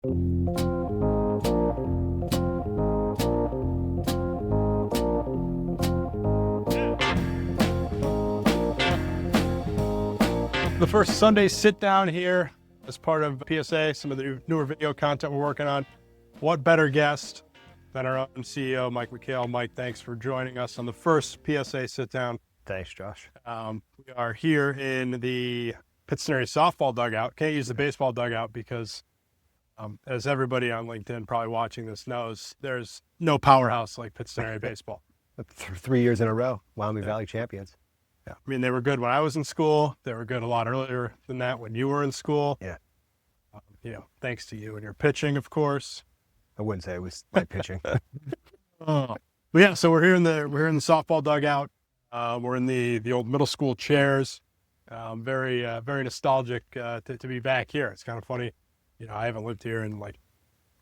The first Sunday sit down here as part of PSA, some of the newer video content we're working on. What better guest than our own CEO, Mike McHale. Mike, thanks for joining us on the first PSA sit down. Thanks, Josh. We are here in the Pittston area softball dugout. Can't use the baseball dugout because, as everybody on LinkedIn probably watching this knows, there's no powerhouse like Pittston area baseball. 3 years in a row, Wyoming Valley champions. Yeah, I mean, they were good when I was in school. They were good a lot earlier than that when you were in school. Yeah. Thanks to you and your pitching, of course. I wouldn't say it was my pitching. But yeah, so we're here in the softball dugout. We're in the old middle school chairs. Very nostalgic to be back here. It's kind of funny. I haven't lived here in like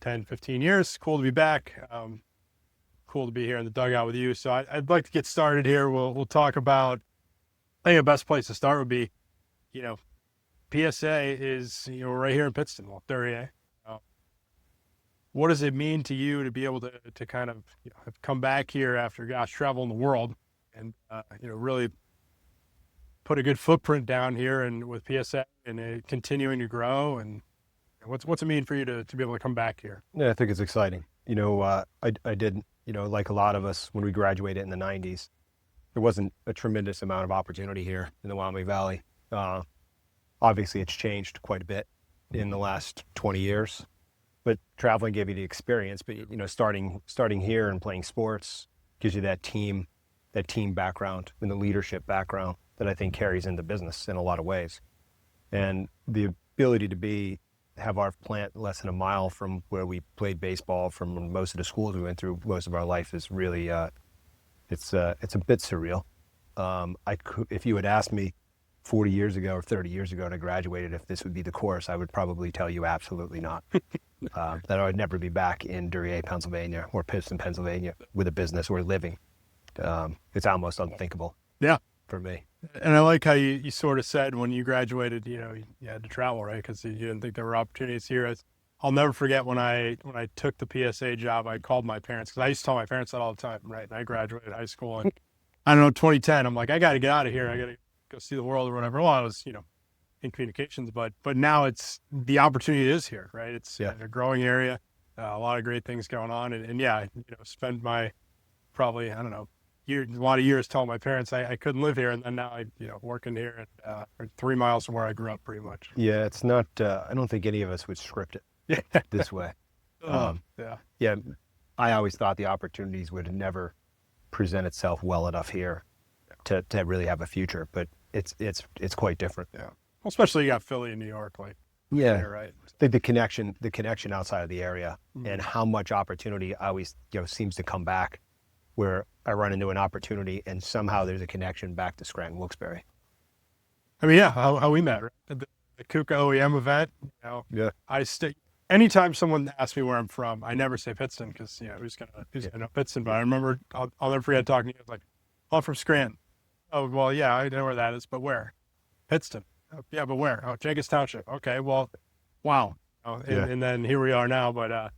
10, 15 years. Cool to be back. Cool to be here in the dugout with you. So I'd like to get started here. We'll talk about, I think the best place to start would be, PSA is, right here in Pittston, Duryea. What does it mean to you to be able to kind of have come back here after, traveling the world and, really put a good footprint down here and with PSA and continuing to grow? And what's it mean for you to be able to come back here? Yeah, I think it's exciting. I did, like a lot of us when we graduated in the 90s, there wasn't a tremendous amount of opportunity here in the Wyoming Valley. Obviously, it's changed quite a bit in the last 20 years. But traveling gave you the experience. But starting here and playing sports gives you that team background and the leadership background that I think carries into business in a lot of ways. And the ability to have our plant less than a mile from where we played baseball, from most of the schools we went through most of our life, is really it's a bit surreal. If you had asked me 40 years ago or 30 years ago when I graduated if this would be the course, I would probably tell you absolutely not. That I would never be back in Duryea, Pennsylvania, or Pittston, Pennsylvania, with a business or living. It's almost unthinkable. Yeah, for me. And I like how you sort of said when you graduated, you had to travel, right? Because you didn't think there were opportunities here. I'll never forget when I took the PSA job, I called my parents, because I used to tell my parents that all the time, right? And I graduated high school, and I don't know, 2010, I'm like, I got to get out of here. I got to go see the world or whatever. Well, I was, in communications, but now it's the opportunity is here, right? It's a growing area, a lot of great things going on, and spend my probably, a lot of years telling my parents I couldn't live here, and then now I working here and 3 miles from where I grew up, pretty much. Yeah, it's not. I don't think any of us would script it this way. I always thought the opportunities would never present itself well enough here to really have a future, but it's quite different. Yeah. Well, especially you got Philly and New York, here, right? I think the connection outside of the area and how much opportunity always seems to come back, where I run into an opportunity and somehow there's a connection back to Scranton Wilkes-Barre. I mean, how we met, right? The KUKA OEM event. Anytime someone asks me where I'm from, I never say Pittston because who's gonna know Pittston? But I remember I'll never forget talking to you. I was like, I'm from Scranton. Oh well, yeah, I know where that is, but where? Pittston. Oh, yeah, but where? Oh, Jenkins Township. Okay, well, wow. And then here we are now. But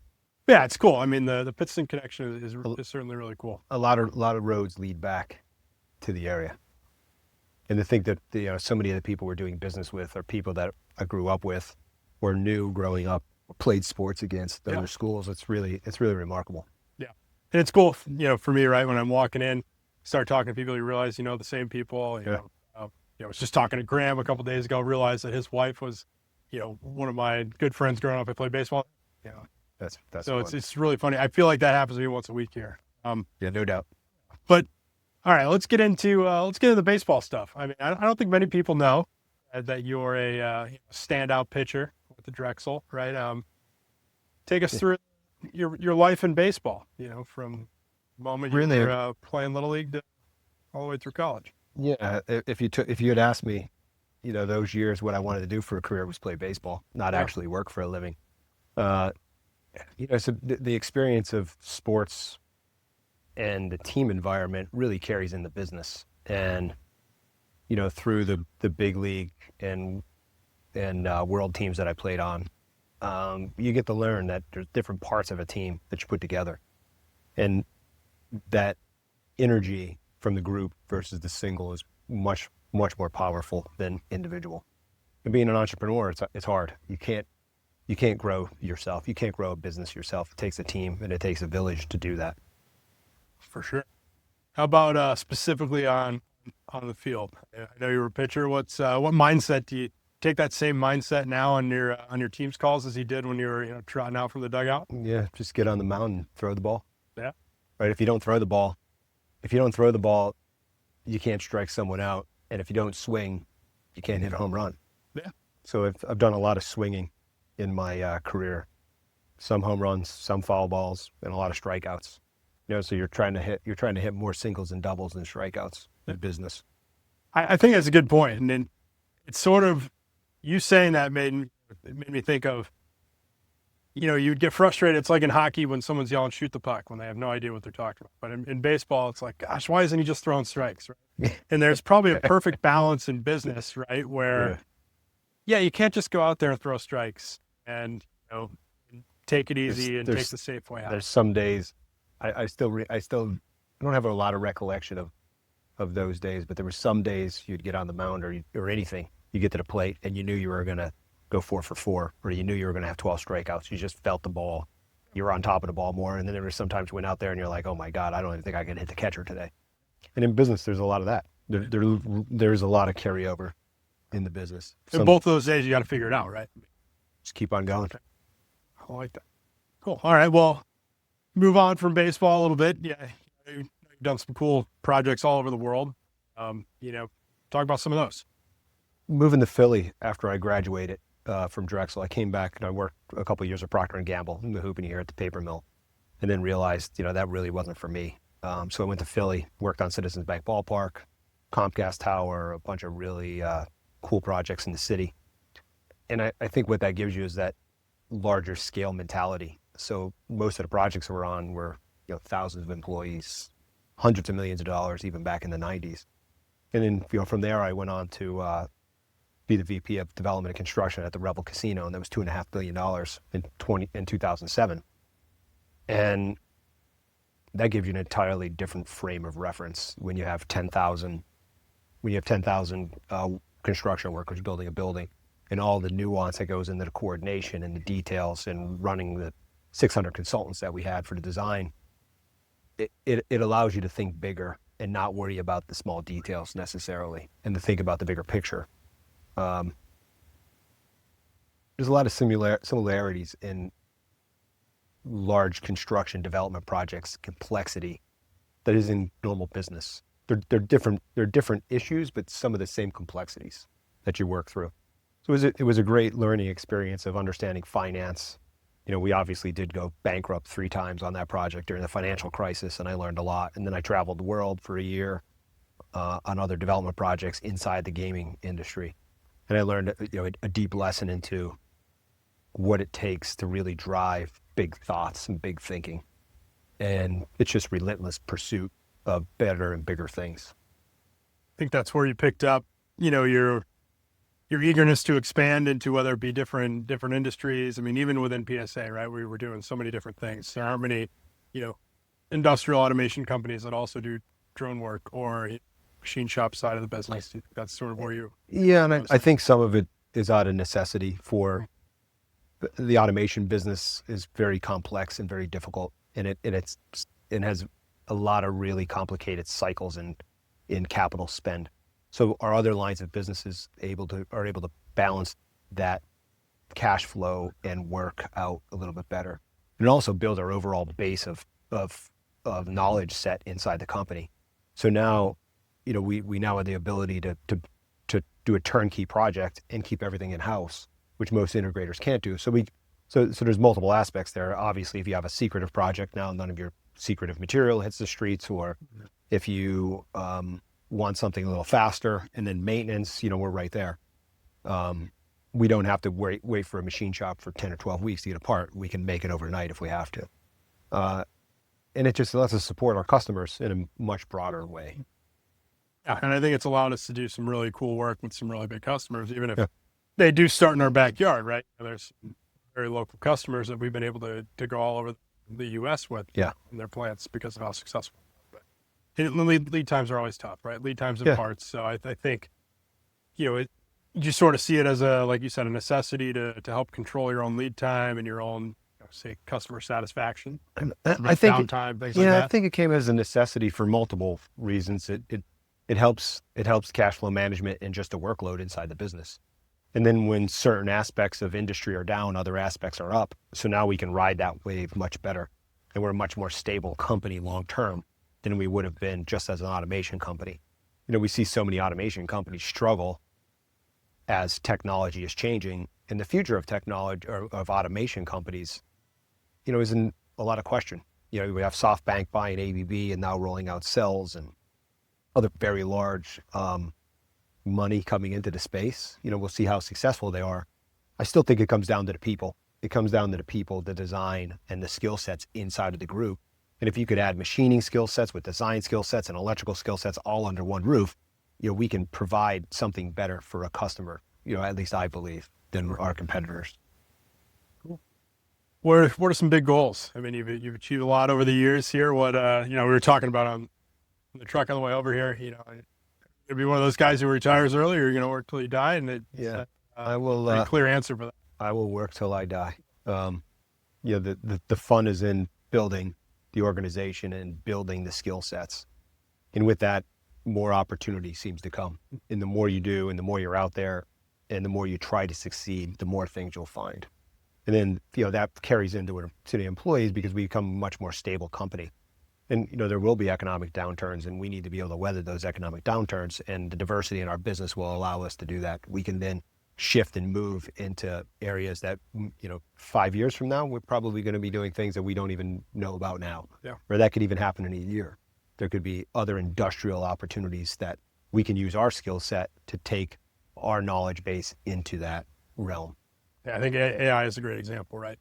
it's cool. I mean, the Pittston connection is certainly really cool. A lot of roads lead back to the area, and to think that so many of the people we're doing business with are people that I grew up with, or knew growing up, or played sports against other schools. It's really remarkable. Yeah, and it's cool. For me, right, when I'm walking in, start talking to people, you realize the same people. I was just talking to Graham a couple days ago, realized that his wife was, one of my good friends growing up. I played baseball. That's so fun. It's really funny. I feel like that happens to me once a week here. No doubt. But all right, let's get into the baseball stuff. I mean, I don't think many people know that you're a standout pitcher with the Drexel, right? Take us through your life in baseball. From the moment you were playing Little League to all the way through college. Yeah, if you had asked me, those years, what I wanted to do for a career was play baseball, not actually work for a living. So the experience of sports and the team environment really carries in the business, and through the big league and world teams that I played on, you get to learn that there's different parts of a team that you put together, and that energy from the group versus the single is much more powerful than individual. And being an entrepreneur, it's hard. You can't grow yourself. You can't grow a business yourself. It takes a team and it takes a village to do that. For sure. How about specifically on the field? I know you were a pitcher. What mindset do you take that same mindset now on your team's calls as you did when you were trotting out from the dugout? Yeah, just get on the mound and throw the ball. Yeah. Right. If you don't throw the ball, you can't strike someone out, and if you don't swing, you can't hit a home run. Yeah. So I've done a lot of swinging in my career, some home runs, some foul balls, and a lot of strikeouts. So you're trying to hit more singles and doubles than strikeouts in business. I think that's a good point. And then it's sort of, you saying that made me think of, you'd get frustrated. It's like in hockey when someone's yelling, shoot the puck, when they have no idea what they're talking about. But in baseball, it's like, gosh, why isn't he just throwing strikes? Right? And there's probably a perfect balance in business, right? Where, you can't just go out there and throw strikes and, take it easy and take the safe way out. There's some days, I don't have a lot of recollection of those days, but there were some days you'd get on the mound or anything, you get to the plate and you knew you were going to go 4 for 4, or you knew you were going to have 12 strikeouts. You just felt the ball. You were on top of the ball more. And then there were sometimes you went out there and you're like, oh my God, I don't even think I can hit the catcher today. And in business, there's a lot of that. There's a lot of carryover in the business. In both of those days, you got to figure it out, right? Just keep on going. I like that. Cool. All right. Well, move on from baseball a little bit. Yeah. You've done some cool projects all over the world. Talk about some of those. Moving to Philly after I graduated from Drexel, I came back and I worked a couple of years at Procter & Gamble in the hooping here at the paper mill, and then realized, that really wasn't for me. So I went to Philly, worked on Citizens Bank Ballpark, Comcast Tower, a bunch of really cool projects in the city. And I think what that gives you is that larger scale mentality. So most of the projects we're on were, thousands of employees, hundreds of millions of dollars, even back in the 90s. And then, from there, I went on to be the VP of Development and Construction at the Revel Casino, and that was $2.5 billion in 2007. And that gives you an entirely different frame of reference when you have 10,000 construction workers building a building, and all the nuance that goes into the coordination and the details and running the 600 consultants that we had for the design. It allows you to think bigger and not worry about the small details necessarily, and to think about the bigger picture. There's a lot of similarities in large construction development projects, complexity that is in normal business. They're different issues, but some of the same complexities that you work through. So it was a great learning experience of understanding finance. We obviously did go bankrupt 3 times on that project during the financial crisis, and I learned a lot. And then I traveled the world for a year on other development projects inside the gaming industry. And I learned a deep lesson into what it takes to really drive big thoughts and big thinking. And it's just relentless pursuit of better and bigger things. I think that's where you picked up, your eagerness to expand into whether it be different industries. I mean, even within PSA, right? We were doing so many different things. There aren't many, industrial automation companies that also do drone work or machine shop side of the business. That's sort of where you. Yeah, and I think some of it is out of necessity. For the automation business is very complex and very difficult, and it has a lot of really complicated cycles in capital spend. So our other lines of businesses are able to balance that cash flow and work out a little bit better, and also build our overall base of knowledge set inside the company. So now, we now have the ability to do a turnkey project and keep everything in house, which most integrators can't do. So there's multiple aspects there. Obviously, if you have a secretive project, now none of your secretive material hits the streets, or if you want something a little faster, and then maintenance, we're right there. We don't have to wait for a machine shop for 10 or 12 weeks to get a part. We can make it overnight if we have to. And it just lets us support our customers in a much broader way. Yeah, and I think it's allowed us to do some really cool work with some really big customers, even if they do start in our backyard, right? There's very local customers that we've been able to go all over the U.S. with Yeah. in their plants because of how successful. But lead times are always tough, right? Lead times in Yeah. parts. So I think, you sort of see it as like you said, a necessity to help control your own lead time and your own, say, customer satisfaction. And I think downtime, things like I that. think it came as a necessity for multiple reasons. It helps cash flow management and just a workload inside the business. And then when certain aspects of industry are down, other aspects are up. So now we can ride that wave much better. And we're a much more stable company long term than we would have been just as an automation company. We see so many automation companies struggle as technology is changing. And the future of technology or of automation companies, is in a lot of question. We have SoftBank buying ABB and now rolling out cells and other very large money coming into the space. We'll see how successful they are. I still think it comes down to the people. It comes down to the people, the design, and the skill sets inside of the group. And if you could add machining skill sets with design skill sets and electrical skill sets all under one roof, we can provide something better for a customer, at least I believe, than our competitors. Cool. What are some big goals? I mean, you've achieved a lot over the years here. What, we were talking about on the truck on the way over here, you'll be one of those guys who retires early, or you're going to work till you die. And I will. Pretty clear answer for that. I will work till I die. The fun is in building the organization and building the skill sets, and with that, more opportunity seems to come. And the more you do, and the more you're out there, and the more you try to succeed, the more things you'll find. And then that carries into the employees because we become a much more stable company. And there will be economic downturns, and we need to be able to weather those economic downturns. And the diversity in our business will allow us to do that. We can then shift and move into areas that 5 years from now we're probably going to be doing things that we don't even know about now. Yeah. Or that could even happen in a year. There could be other industrial opportunities that we can use our skill set to take our knowledge base into that realm. Yeah, I think AI is a great example, right?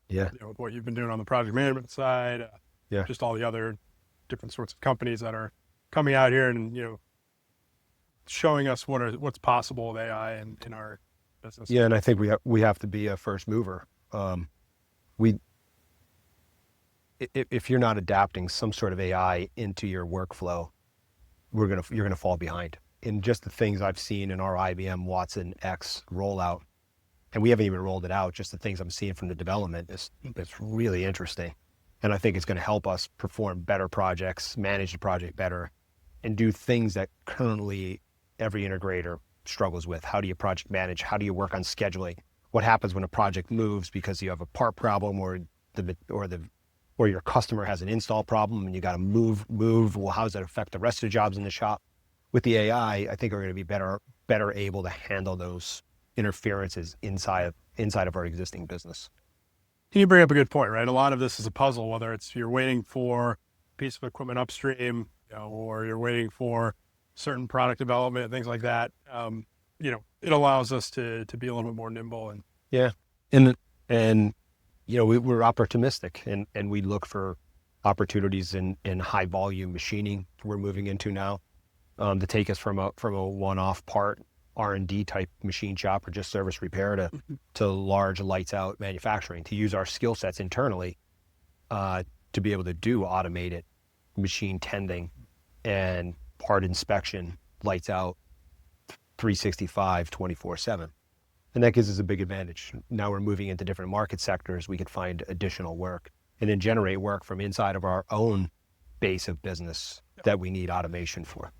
Yeah. With what you've been doing on the project management side. Yeah. Just all the other different sorts of companies that are coming out here and, showing us what's possible with AI in our business. Yeah, and I think we have to be a first mover. If you're not adapting some sort of AI into your workflow, you're gonna fall behind. In just the things I've seen in our IBM Watson X rollout, and we haven't even rolled it out, just the things I'm seeing from the development it's really interesting. And I think it's going to help us perform better projects, manage the project better, and do things that currently every integrator struggles with. How do you project manage? How do you work on scheduling? What happens when a project moves because you have a part problem or your customer has an install problem and you got to move? Well, how does that affect the rest of the jobs in the shop? With the AI, I think we're going to be better able to handle those interferences inside of our existing business. You bring up a good point, right? A lot of this is a puzzle, whether it's you're waiting for a piece of equipment upstream, or you're waiting for certain product development, things like that. It allows us to be a little bit more nimble. And yeah, and we're opportunistic, and we look for opportunities in high volume machining we're moving into now, to take us from a one-off part R&D type machine shop or just service repair to large lights out manufacturing, to use our skill sets internally to be able to do automated machine tending and part inspection, lights out 365 24/7. And that gives us a big advantage. Now we're moving into different market sectors. We could find additional work and then generate work from inside of our own base of business that we need automation for.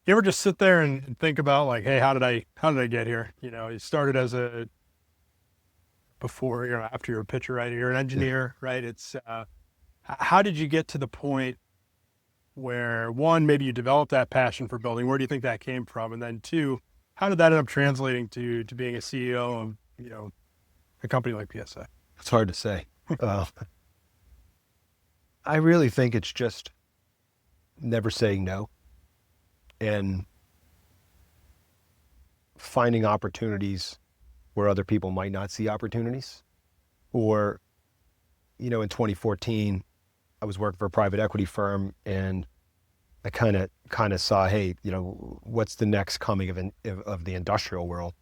You ever just sit there and think about like, hey, how did I get here? You started as after you're a pitcher, right? You're an engineer, right? It's how did you get to the point where, one, maybe you developed that passion for building? Where do you think that came from? And then two, how did that end up translating to being a CEO of a company like PSA? It's hard to say. I really think it's just never saying no and finding opportunities where other people might not see opportunities. Or, in 2014, I was working for a private equity firm, and I kind of saw, hey, what's the next coming of the industrial world?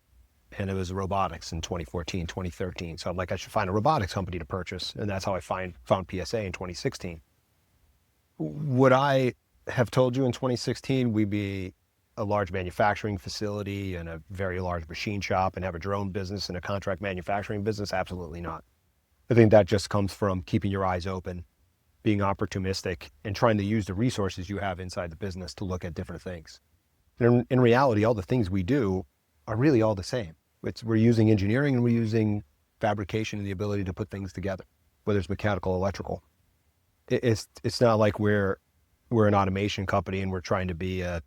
and it was robotics in 2014, 2013. So I'm like, I should find a robotics company to purchase. And that's how I found PSA in 2016. Would I have told you in 2016 we'd be a large manufacturing facility and a very large machine shop and have a drone business and a contract manufacturing business? Absolutely not. I think that just comes from keeping your eyes open, being opportunistic, and trying to use the resources you have inside the business to look at different things. And in reality, all the things we do are really all the same. We're using engineering and we're using fabrication and the ability to put things together, whether it's mechanical, electrical. It's not like we're an automation company and we're trying to be a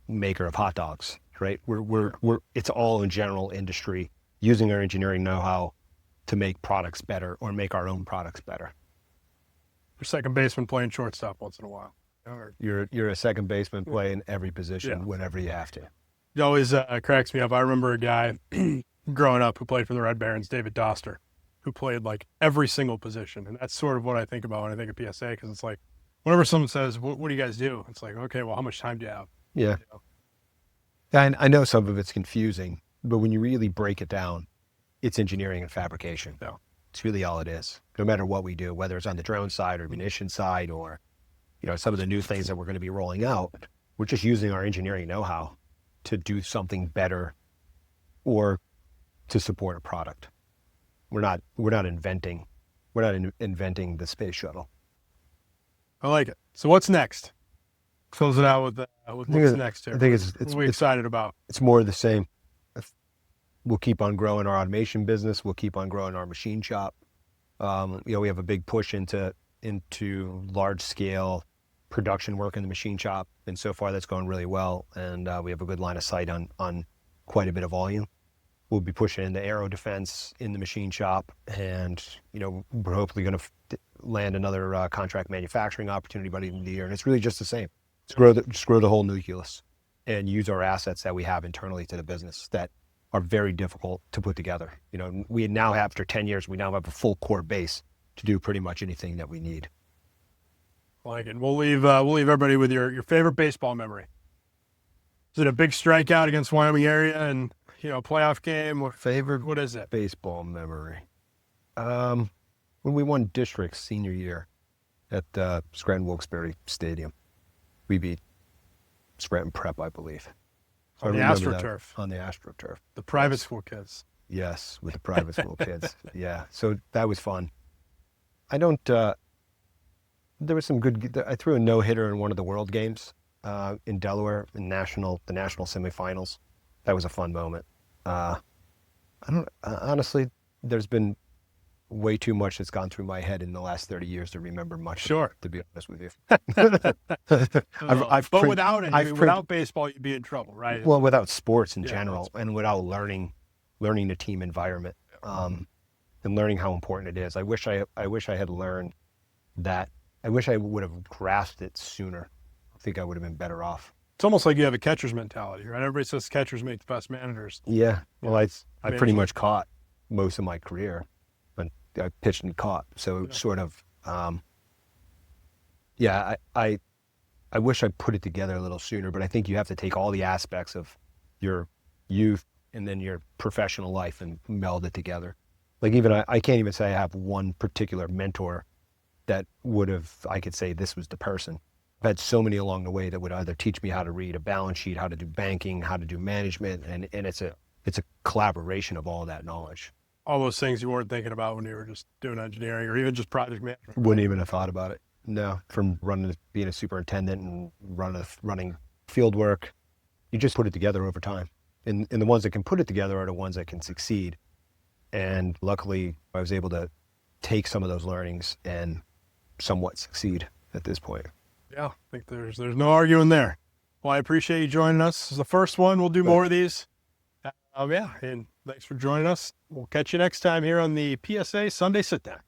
maker of hot dogs, right? It's all in general industry, using our engineering know-how to make products better or make our own products better. Your second baseman playing shortstop once in a while. You're a second baseman playing every position whenever you have to. It always cracks me up. I remember a guy growing up who played for the Red Barons, David Doster, who played like every single position. And that's sort of what I think about when I think of PSA, because it's like, whenever someone says, what do you guys do? It's like, okay, well, how much time do you have? Yeah. You know? And I know some of it's confusing, but when you really break it down, it's engineering and fabrication. Yeah. It's really all it is. No matter what we do, whether it's on the drone side or munition side or, some of the new things that we're going to be rolling out, we're just using our engineering know-how to do something better or to support a product. We're not inventing the space shuttle. I like it. So what's next? Close it out with what's next here. I think what are we excited about? It's more of the same. We'll keep on growing our automation business. We'll keep on growing our machine shop. We have a big push into large scale production work in the machine shop, and so far that's going really well. And we have a good line of sight on quite a bit of volume. We'll be pushing into aero defense in the machine shop, and we're hopefully going to land another contract manufacturing opportunity by the end of the year. And it's really just the same. Just grow the whole nucleus and use our assets that we have internally to the business that are very difficult to put together. We now have, after 10 years, we now have a full core base to do pretty much anything that we need. Like it. We'll leave everybody with your favorite baseball memory. Is it a big strikeout against Wyoming area and playoff game? Or favorite what is it? Baseball memory. When we won districts senior year at Scranton Wilkes-Barre Stadium, we beat Scranton Prep, I believe. On the AstroTurf. On the AstroTurf. The private school kids. Yes, with the private school kids. Yeah, so that was fun. There was some good. I threw a no-hitter in one of the World Games in Delaware in the national semifinals. That was a fun moment. Honestly, there's been way too much that's gone through my head in the last 30 years to remember much. Sure. To be honest with you. Without baseball, you'd be in trouble, right? Well, without sports in general, and without learning the team environment, and learning how important it is. I wish I had learned that. I wish I would have grasped it sooner. I think I would have been better off. It's almost like you have a catcher's mentality, right? Everybody says catchers make the best managers. Yeah. Well, I pretty much caught most of my career. I pitched and caught. So sort of, I wish I put it together a little sooner, but I think you have to take all the aspects of your youth and then your professional life and meld it together. Like I can't even say I have one particular mentor that I could say this was the person. I've had so many along the way that would either teach me how to read a balance sheet, how to do banking, how to do management, and it's a collaboration of all that knowledge. All those things you weren't thinking about when you were just doing engineering or even just project management. Wouldn't even have thought about it. No, from being a superintendent and running field work, you just put it together over time. And the ones that can put it together are the ones that can succeed. And luckily, I was able to take some of those learnings and somewhat succeed at this point. Yeah, I think there's no arguing there. Well, I appreciate you joining us. This is the first one. We'll do more of these. And thanks for joining us. We'll catch you next time here on the PSA Sunday Sitdown.